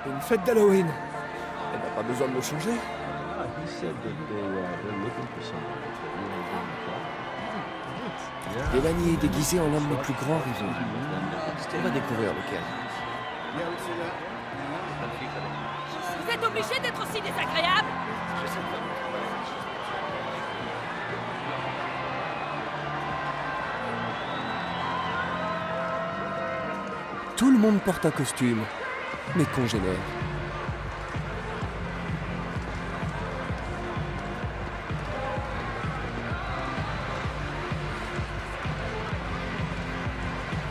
Une fête d'Halloween. Elle n'a pas besoin de me changer. He said that they're looking for someone. Delany est déguisé en l'un de nos plus grands rivaux. On va découvrir lequel. Vous êtes obligé d'être aussi désagréable? Tout le monde porte un costume. Mes congénères.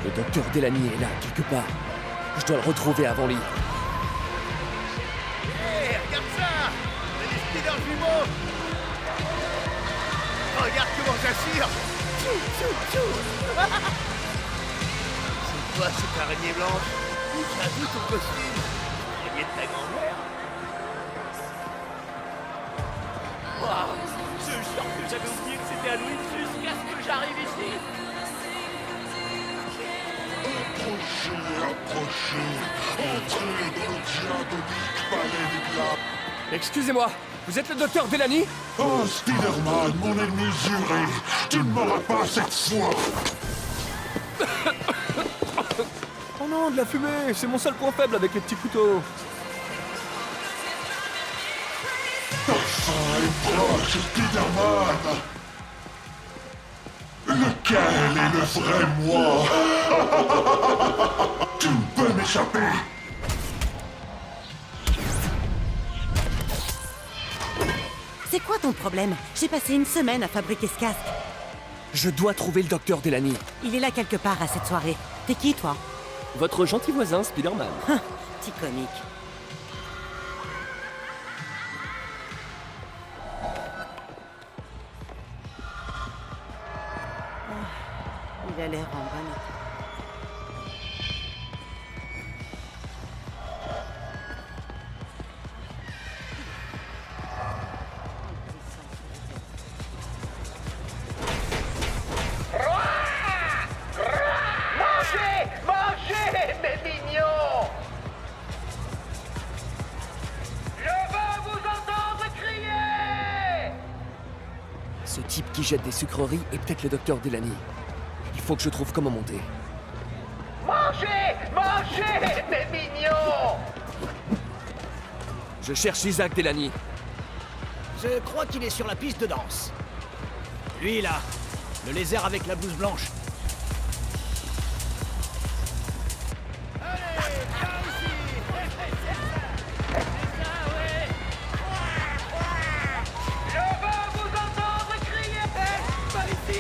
Le docteur Delany est là, quelque part. Je dois le retrouver avant lui. Hé, regarde ça! C'est des speeders jumeaux! Regarde comment j'assure! Tchou, tchou, tchou! C'est quoi cette araignée blanche? Il tient tout ton costume! L'araignée de ta grand-mère! Waouh! Je jure que j'avais oublié que c'était Halloween jusqu'à ce que j'arrive ici! Approchez, entrez dans le diabolique palais des glaces. Excusez-moi, vous êtes le docteur Delany? Oh, Spider-Man, mon ennemi juré, tu ne m'auras pas cette fois. Oh non, de la fumée, c'est mon seul point faible avec les petits couteaux. Ta fin est proche, Spider-Man. Lequel est le vrai moi? Tu ne peux m'échapper. C'est quoi ton problème? J'ai passé une semaine à fabriquer ce casque. Je dois trouver le docteur Delany. Il est là quelque part à cette soirée. T'es qui, toi? Votre gentil voisin, Spider-Man. Petit comique. Il a l'air en bon état. Mangez! Mangez, mes mignons! Je veux vous entendre crier! Ce type qui jette des sucreries est peut-être le docteur Delany. Il faut que je trouve comment monter. Mangez! Mangez, mes mignons! Je cherche Isaac Delany. Je crois qu'il est sur la piste de danse. Lui, là, le lézard avec la blouse blanche. Je veux vous entendre crier! Par ici!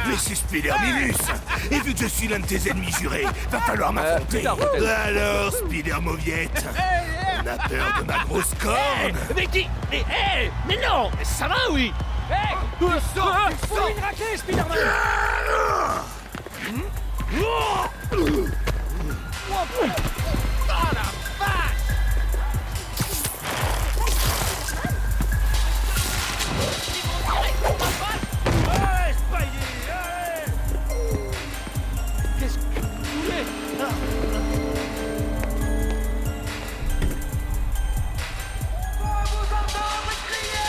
Mais c'est Spider-Minus! Et vu que je suis l'un de tes ennemis jurés, va falloir m'affronter. plus tard, peut-être. Alors, Spider-Mauviette, on a peur de ma grosse corne? Mais qui? Mais non! Ça va, oui? Tu sors une raclée, Spider-Man! Ah, la vache! Ouais, Spidey! Allez! Qu'est-ce que vous voulez? Vous entendre crier!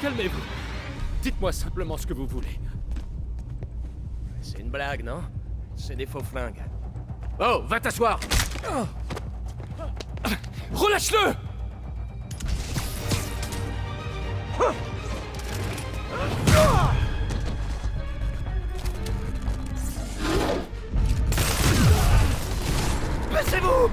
Calmez-vous. Dites-moi simplement ce que vous voulez. C'est une blague, non? C'est des faux flingues. Oh, va t'asseoir! Relâche-le! Baissez-vous!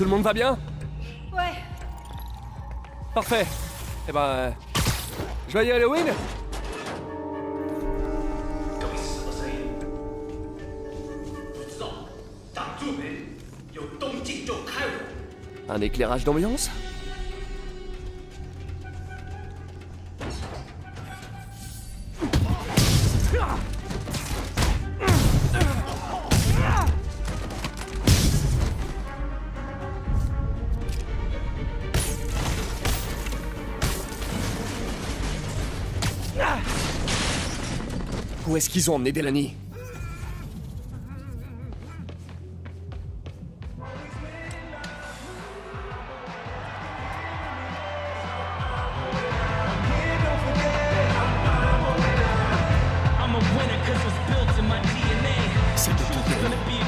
Tout le monde va bien? Ouais. Parfait. Eh ben... joyeux Halloween? Un éclairage d'ambiance? Où est-ce qu'ils ont emmené Delaney? C'est le Dr. Delaney.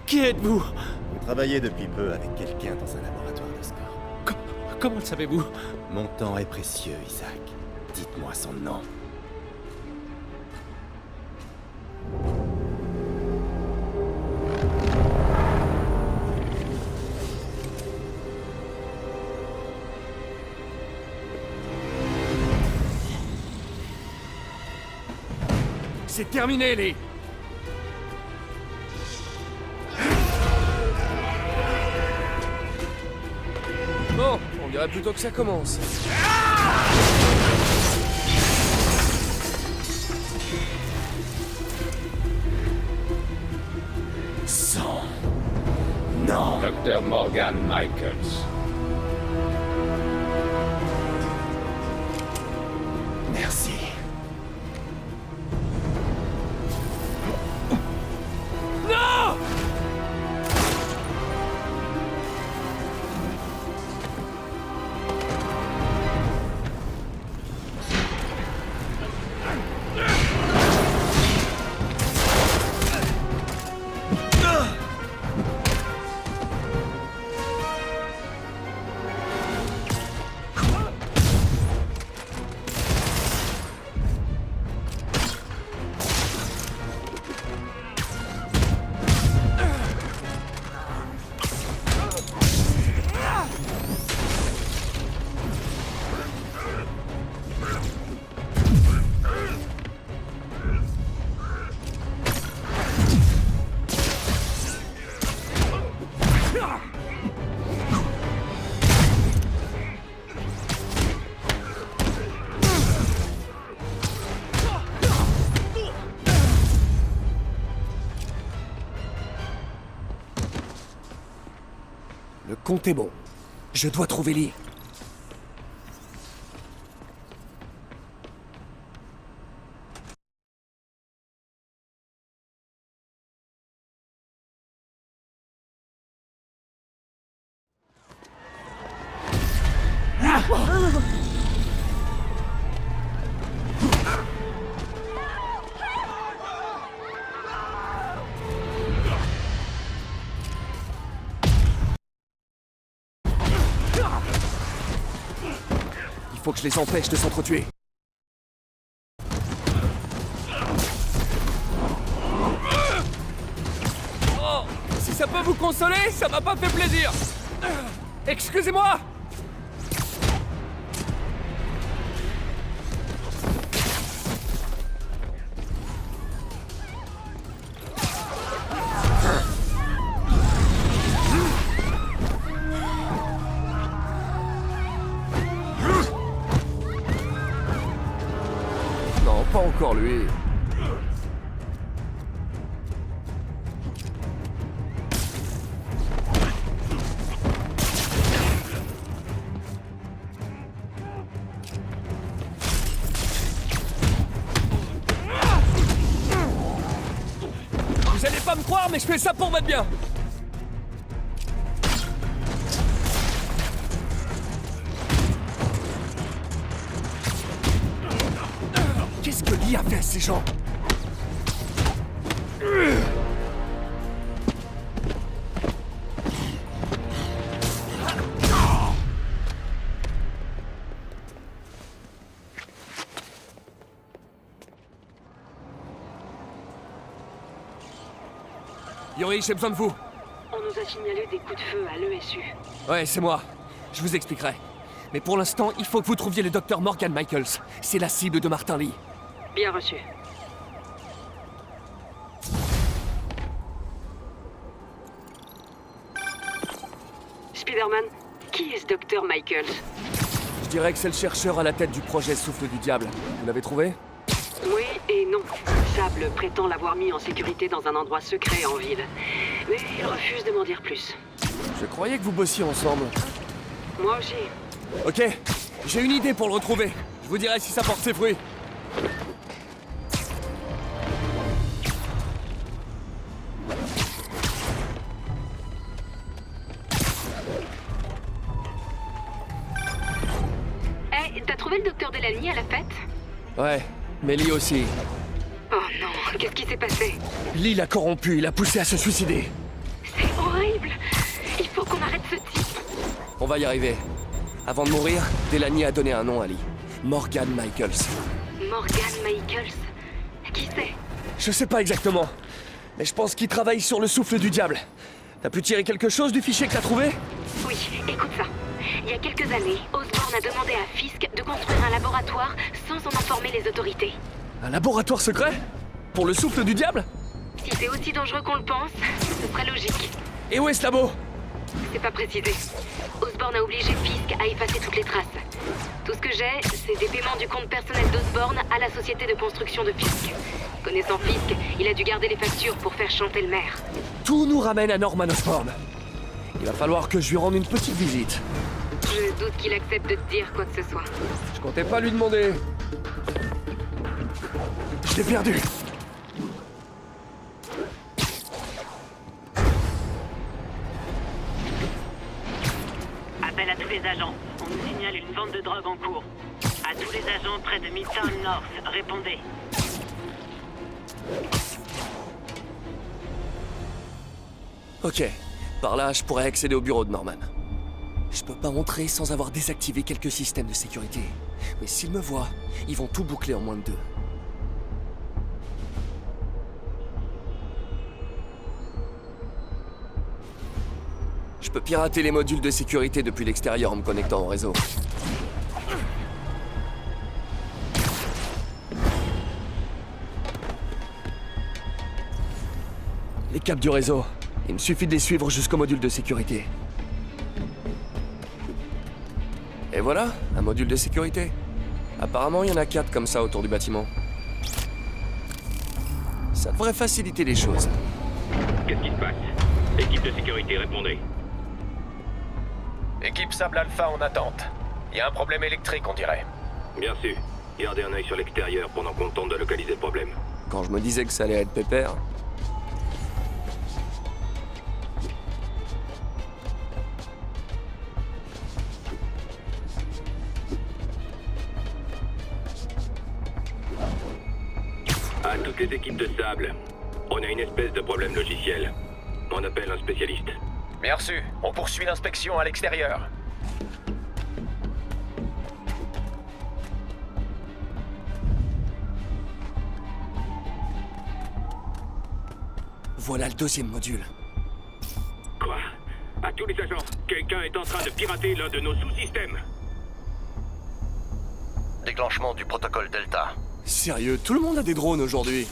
Qui êtes-vous? Vous travaillez depuis peu avec quelqu'un dans un laboratoire de score. Comment le savez-vous? Mon temps est précieux, Isaac. Dites-moi son nom. C'est terminé, les... Bon, on dirait plutôt que ça commence. Son nom. Dr. Morgan Michaels. Merci. Non! Le compte est bon. Je dois trouver Lee. Il faut que je les empêche de s'entretuer. Oh, si ça peut vous consoler, ça m'a pas fait plaisir. Excusez-moi. Non, pas encore lui. Vous allez pas me croire, mais je fais ça pour votre bien. Qu'est-ce que Lee a fait à ces gens? Yori, j'ai besoin de vous. On nous a signalé des coups de feu à l'ESU. Ouais, c'est moi. Je vous expliquerai. Mais pour l'instant, il faut que vous trouviez le docteur Morgan Michaels. C'est la cible de Martin Lee. Bien reçu. Spider-Man, qui est ce docteur Michaels? Je dirais que c'est le chercheur à la tête du projet Souffle du Diable. Vous l'avez trouvé? Oui et non. Sable prétend l'avoir mis en sécurité dans un endroit secret en ville. Mais il refuse de m'en dire plus. Je croyais que vous bossiez ensemble. Moi aussi. Ok, j'ai une idée pour le retrouver. Je vous dirai si ça porte ses fruits. Hey, t'as trouvé le docteur Delany à la fête? Ouais, mais Lee aussi. Oh non, qu'est-ce qui s'est passé? Lee l'a corrompu, il l'a poussé à se suicider. C'est horrible. Il faut qu'on arrête ce type. On va y arriver. Avant de mourir, Delany a donné un nom à Lee. Morgan Michaels. Morgan Michaels? Qui c'est? Je sais pas exactement, mais je pense qu'il travaille sur le Souffle du Diable. T'as pu tirer quelque chose du fichier que t'as trouvé? Oui, écoute ça. Il y a quelques années, Osborn a demandé à Fisk de construire un laboratoire sans en informer les autorités. Un laboratoire secret? Pour le Souffle du Diable? Si c'est aussi dangereux qu'on le pense, ce serait logique. Et où est ce labo? C'est pas précisé. Osborn a obligé Fisk à effacer toutes les traces. Tout ce que j'ai, c'est des paiements du compte personnel d'Osborn à la société de construction de Fisk. Connaissant Fisk, il a dû garder les factures pour faire chanter le maire. Tout nous ramène à Norman Osborn. Il va falloir que je lui rende une petite visite. Je doute qu'il accepte de te dire quoi que ce soit. Je comptais pas lui demander. Je l'ai perdu. Appel à tous les agents. On nous signale une vente de drogue en cours. À tous les agents près de Midtown North, répondez. Ok, par là, je pourrais accéder au bureau de Norman. Je peux pas entrer sans avoir désactivé quelques systèmes de sécurité. Mais s'ils me voient, ils vont tout boucler en moins de 2. Je peux pirater les modules de sécurité depuis l'extérieur en me connectant au réseau. Les câbles du réseau. Il me suffit de les suivre jusqu'au module de sécurité. Et voilà, un module de sécurité. Apparemment, il y en a 4 comme ça autour du bâtiment. Ça devrait faciliter les choses. Qu'est-ce qui se passe? Équipe de sécurité, répondez. Équipe Sable Alpha en attente. Il y a un problème électrique, on dirait. Bien sûr. Gardez un œil sur l'extérieur pendant qu'on tente de localiser le problème. Quand je me disais que ça allait être pépère... À toutes les équipes de Sable, on a une espèce de problème logiciel. On appelle un spécialiste. Bien reçu. On poursuit l'inspection à l'extérieur. Voilà le 2e module. Quoi? À tous les agents, quelqu'un est en train de pirater l'un de nos sous-systèmes. Déclenchement du protocole Delta. Sérieux, tout le monde a des drones aujourd'hui.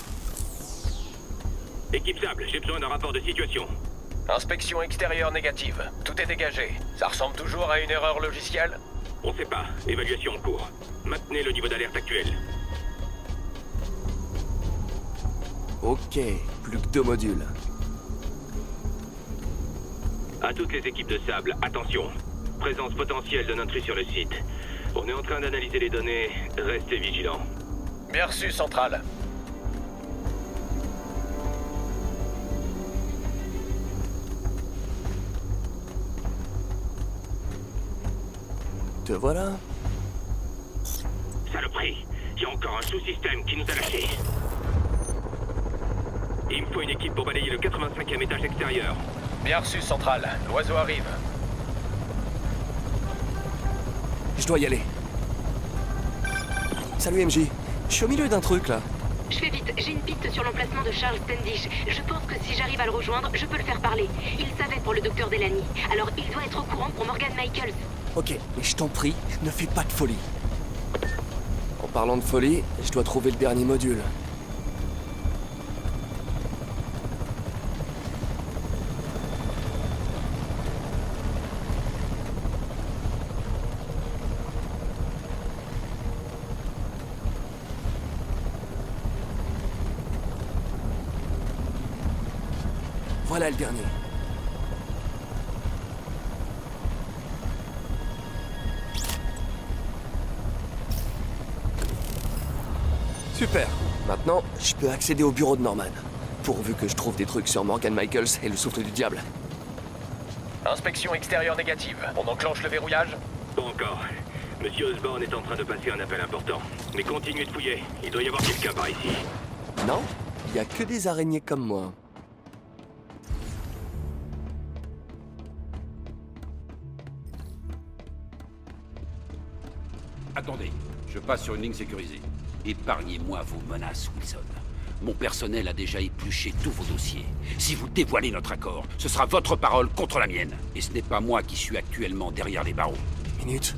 Équipe Sable, j'ai besoin d'un rapport de situation. Inspection extérieure négative. Tout est dégagé. Ça ressemble toujours à une erreur logicielle? On sait pas. Évaluation en cours. Maintenez le niveau d'alerte actuel. Ok, plus que 2 modules. À toutes les équipes de Sable, attention. Présence potentielle d'un intrus sur le site. On est en train d'analyser les données. Restez vigilants. Bien reçu, Centrale. Te voilà? Saloperie. Il y a encore un sous-système qui nous a lâchés. Il me faut une équipe pour balayer le 85e étage extérieur. Bien reçu, Central. L'oiseau arrive. Je dois y aller. Salut MJ. Je suis au milieu d'un truc là. Je fais vite, j'ai une piste sur l'emplacement de Charles Standish. Je pense que si j'arrive à le rejoindre, je peux le faire parler. Il savait pour le docteur Delany, alors il doit être au courant pour Morgan Michaels. Ok, mais je t'en prie, ne fais pas de folie. En parlant de folie, je dois trouver le dernier module. Voilà le dernier. Super. Maintenant, je peux accéder au bureau de Norman. Pourvu que je trouve des trucs sur Morgan Michaels et le souffle du diable. Inspection extérieure négative. On enclenche le verrouillage? Pas encore. Monsieur Osborn est en train de passer un appel important. Mais continuez de fouiller. Il doit y avoir quelqu'un par ici. Non, il y a que des araignées comme moi. Attendez, je passe sur une ligne sécurisée. Épargnez-moi vos menaces, Wilson. Mon personnel a déjà épluché tous vos dossiers. Si vous dévoilez notre accord, ce sera votre parole contre la mienne. Et ce n'est pas moi qui suis actuellement derrière les barreaux. Minute.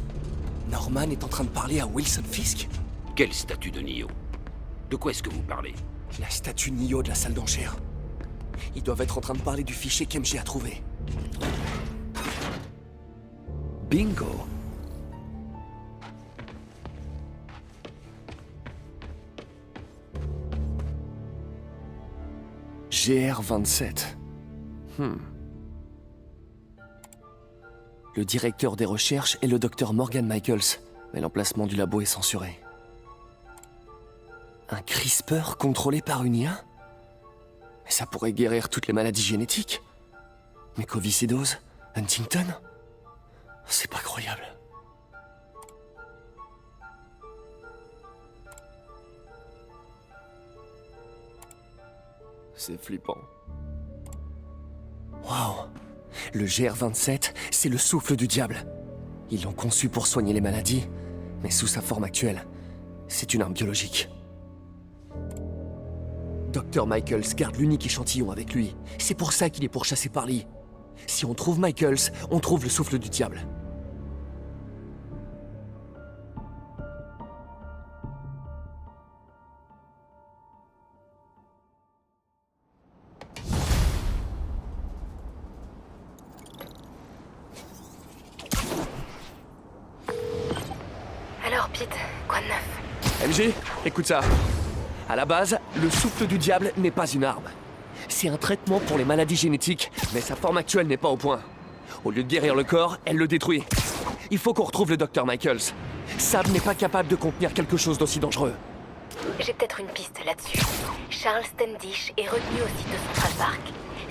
Norman est en train de parler à Wilson Fisk? Quelle statue de Neo? De quoi est-ce que vous parlez? La statue Neo de la salle d'enchères. Ils doivent être en train de parler du fichier qu'MJ a trouvé. Bingo. GR27. Le directeur des recherches est le docteur Morgan Michaels, mais l'emplacement du labo est censuré. Un CRISPR contrôlé par une IA? Mais ça pourrait guérir toutes les maladies génétiques. Mucoviscidose, Huntington? C'est pas croyable. C'est flippant. Waouh! Le GR27, c'est le souffle du diable. Ils l'ont conçu pour soigner les maladies, mais sous sa forme actuelle, c'est une arme biologique. Dr. Michaels garde l'unique échantillon avec lui. C'est pour ça qu'il est pourchassé par Lee. Si on trouve Michaels, on trouve le souffle du diable. Alors, Pete, quoi de neuf? MJ, écoute ça. À la base, le souffle du diable n'est pas une arme. C'est un traitement pour les maladies génétiques, mais sa forme actuelle n'est pas au point. Au lieu de guérir le corps, elle le détruit. Il faut qu'on retrouve le Dr. Michaels. Sab n'est pas capable de contenir quelque chose d'aussi dangereux. J'ai peut-être une piste là-dessus. Charles Standish est retenu au site de Central Park.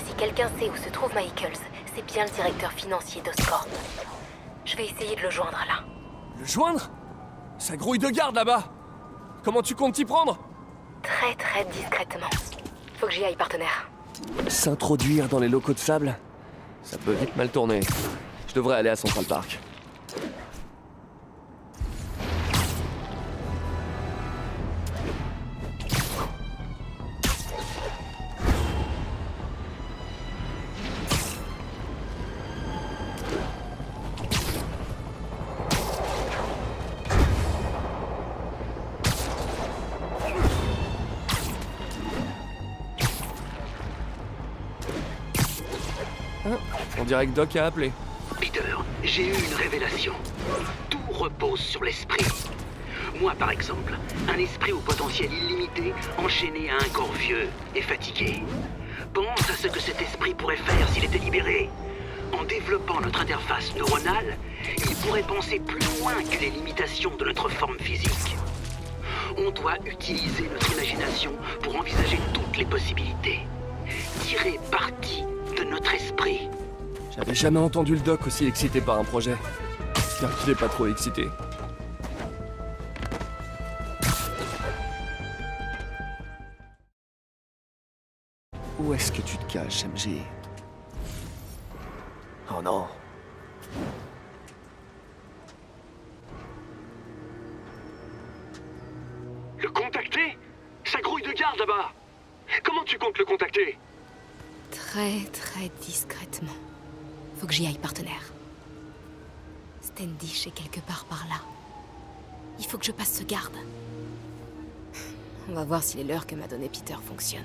Si quelqu'un sait où se trouve Michaels, c'est bien le directeur financier d'Oscorp. Je vais essayer de le joindre là. Le joindre? Ça grouille de garde là-bas. Comment tu comptes t'y prendre? Très très discrètement. Faut que j'y aille, partenaire. S'introduire dans les locaux de Sable? Ça peut vite mal tourner. Je devrais aller à Central Park. On dirait que Doc a appelé. Peter, j'ai eu une révélation. Tout repose sur l'esprit. Moi, par exemple, un esprit au potentiel illimité, enchaîné à un corps vieux et fatigué. Pense à ce que cet esprit pourrait faire s'il était libéré. En développant notre interface neuronale, il pourrait penser plus loin que les limitations de notre forme physique. On doit utiliser notre imagination pour envisager toutes les possibilités. Tirer parti de notre esprit. J'avais jamais entendu le Doc aussi excité par un projet. J'espère qu'il est pas trop excité. est-ce que tu te caches, MJ? Oh non. Le contacter? Ça grouille de garde là-bas. Comment tu comptes le contacter? Très, très discrètement. Faut que j'y aille, partenaire. Standish est quelque part par là. Il faut que je passe ce garde. On va voir si les leurres que m'a donné Peter fonctionnent.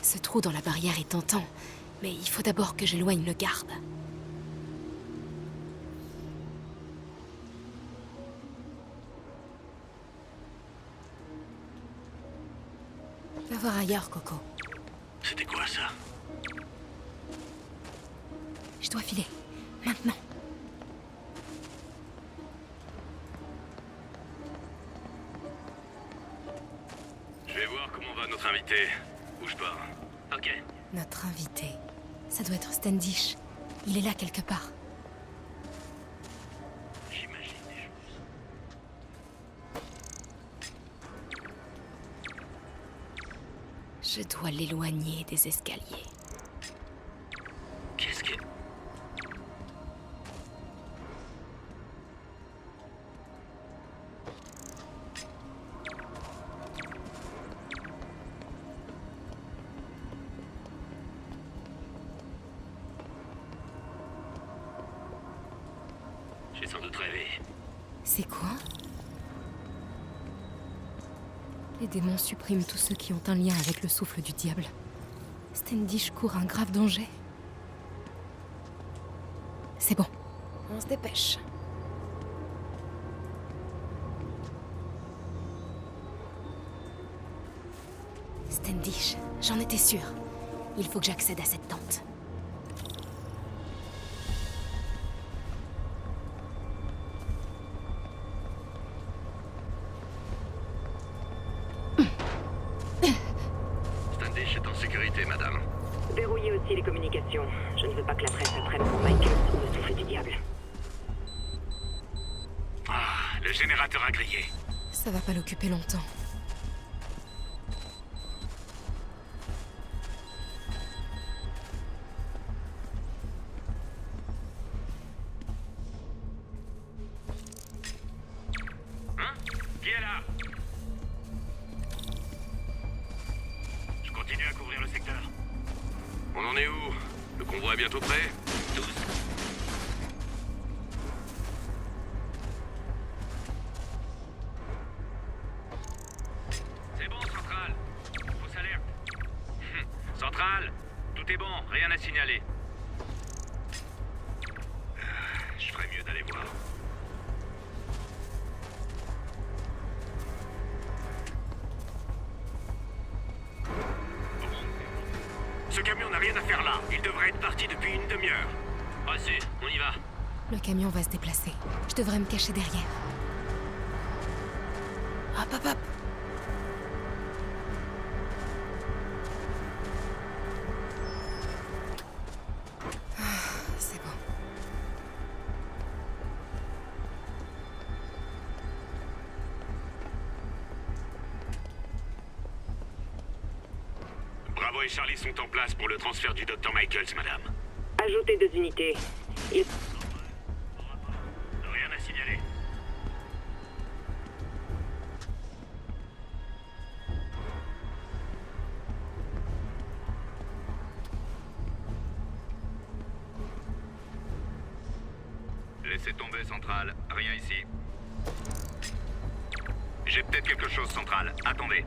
Ce trou dans la barrière est tentant, mais il faut d'abord que j'éloigne le garde. Va voir ailleurs, Coco. C'était quoi ça? Je dois filer. Maintenant. Je vais voir comment va notre invité. Bouge pas. Ok. Notre invité. Ça doit être Standish. Il est là quelque part. J'imagine des choses. Je dois l'éloigner des escaliers. Qu'est-ce que... J'ai sans doute rêvé. C'est quoi? Les démons suppriment tous ceux qui ont un lien avec le souffle du diable. Standish court un grave danger. C'est bon. On se dépêche. Standish, j'en étais sûre. Il faut que j'accède à cette tente. Standish est en sécurité, madame. Verrouillez aussi les communications. Je ne veux pas que la presse apprenne pour Michael ou le souffle du diable. Ah, le générateur a grillé. Ça va pas l'occuper longtemps. Hein? Qui est là? Je continue à couvrir le secteur. On en est où? Le convoi est bientôt prêt? Tous. C'est bon, Centrale. Fausse alerte. Centrale, tout est bon, rien à signaler. Je ferais mieux d'aller voir. Ce camion n'a rien à faire là. Il devrait être parti depuis une demi-heure. Reçu, on y va. Le camion va se déplacer. Je devrais me cacher derrière. Hop, hop, hop. C'est bon. Bravo et Charlie sont en place pour le transfert du Dr. Michaels, madame. Ajoutez 2 unités. Il... Rien à signaler. Laissez tomber, Centrale. Rien ici. J'ai peut-être quelque chose, Centrale. Attendez.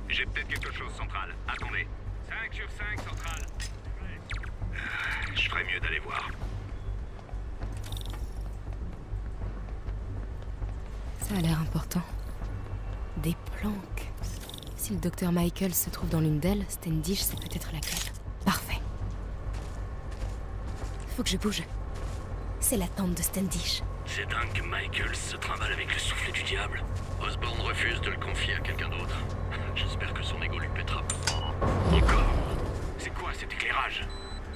J'ai peut-être quelque chose, Centrale. Attendez. 5 sur 5, Centrale. Je ferais mieux d'aller voir. Ça a l'air important. Des planques. Si le docteur Michael se trouve dans l'une d'elles, Standish, c'est peut-être laquelle. Parfait. Faut que je bouge. C'est la tente de Standish. C'est dingue que Michaels se trimballe avec le souffle du diable. Osborn refuse de le confier à quelqu'un d'autre. J'espère que son ego lui pètera. Encore. cet éclairage?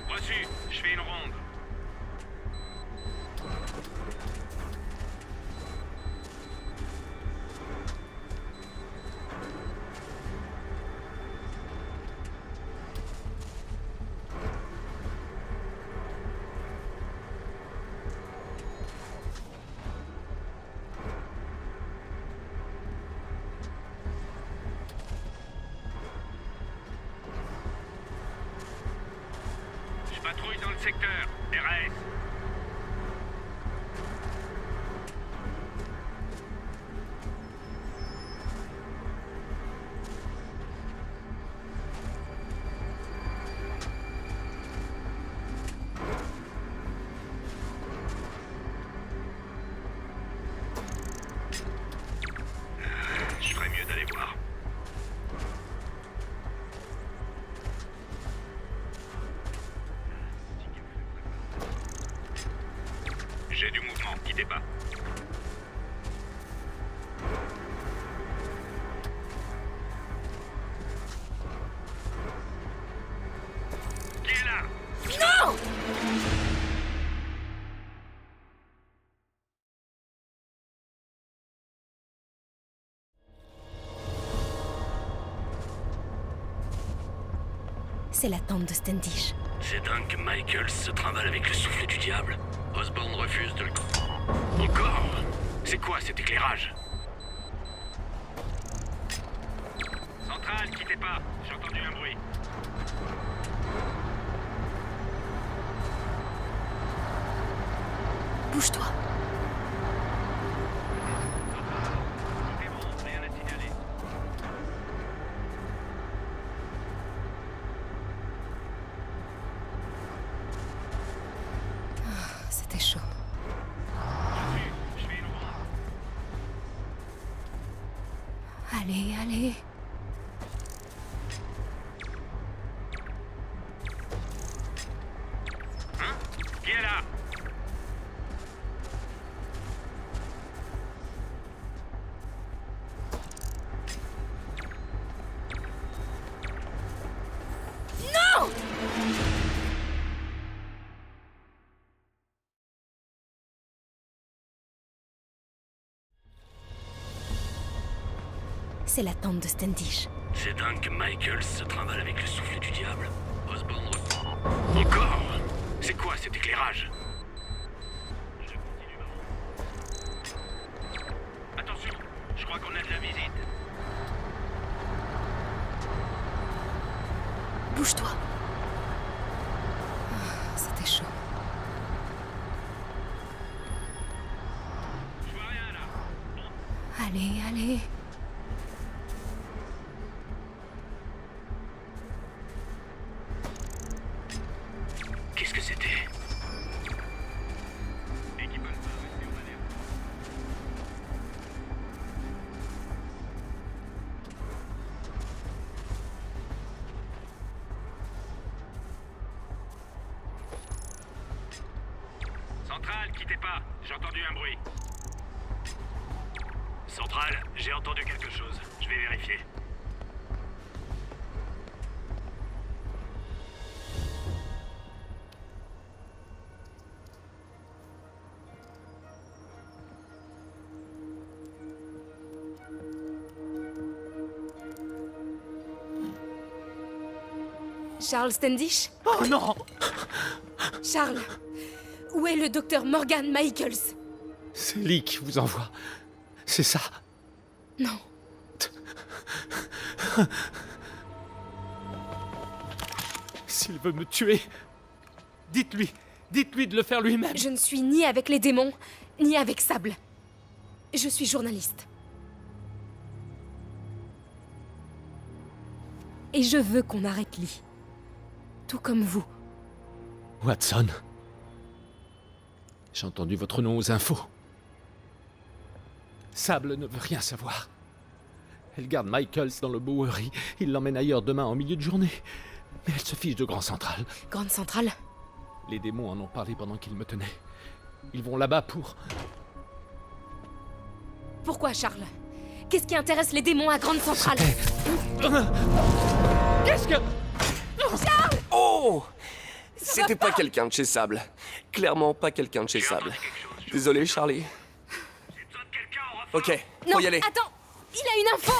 Reçu, je fais une ronde. Je patrouille dans le secteur. RS. Je ferais mieux d'aller voir. J'ai du mouvement, quittez pas. Qui est là? Non! C'est la tente de Standish. C'est dingue que Michaels se trimballe avec le souffle du diable. Osborn refuse de le... Encore? C'est quoi cet éclairage? Centrale, quittez pas. J'ai entendu un bruit. Bouge-toi. C'est bon, rien à signaler. C'était chaud. Je fais une ronde. Allez, allez. Hein? Qui est là? Non! C'est la tente de Standish. C'est dingue que Michaels se trimballe avec le souffle du diable. Osborn Encore? C'est quoi cet éclairage? Je continue ma route. Attention, je crois qu'on a de la visite. Bouge-toi. C'était chaud. Je vois rien là. Allez, allez. Qu'est-ce que c'était? Équipe Alpha, restez en alerte. Centrale, quittez pas. J'ai entendu un bruit. Centrale, j'ai entendu quelque chose. Je vais vérifier. Charles Standish? Oh non! Charles, où est le docteur Morgan Michaels? C'est Lee qui vous envoie. C'est ça? Non. S'il veut me tuer, dites-lui de le faire lui-même. Je ne suis ni avec les démons, ni avec Sable. Je suis journaliste. Et je veux qu'on arrête Lee. Tout comme vous. Watson. J'ai entendu votre nom aux infos. Sable ne veut rien savoir. Elle garde Michaels dans le Bowery. Il l'emmène ailleurs demain en milieu de journée. Mais elle se fiche de Grand Central. Grande Centrale? Les démons en ont parlé pendant qu'ils me tenaient. Ils vont là-bas pour... Pourquoi, Charles? Qu'est-ce qui intéresse les démons à Grande Centrale? Qu'est-ce que... Charles! Oh! Oh! C'était pas quelqu'un de chez Sable. Clairement pas quelqu'un de chez Sable. Désolé, Charlie. Ok, faut Non, y aller. attends, il a une info.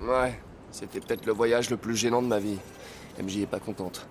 Ouais, c'était peut-être le voyage le plus gênant de ma vie. MJ est pas contente.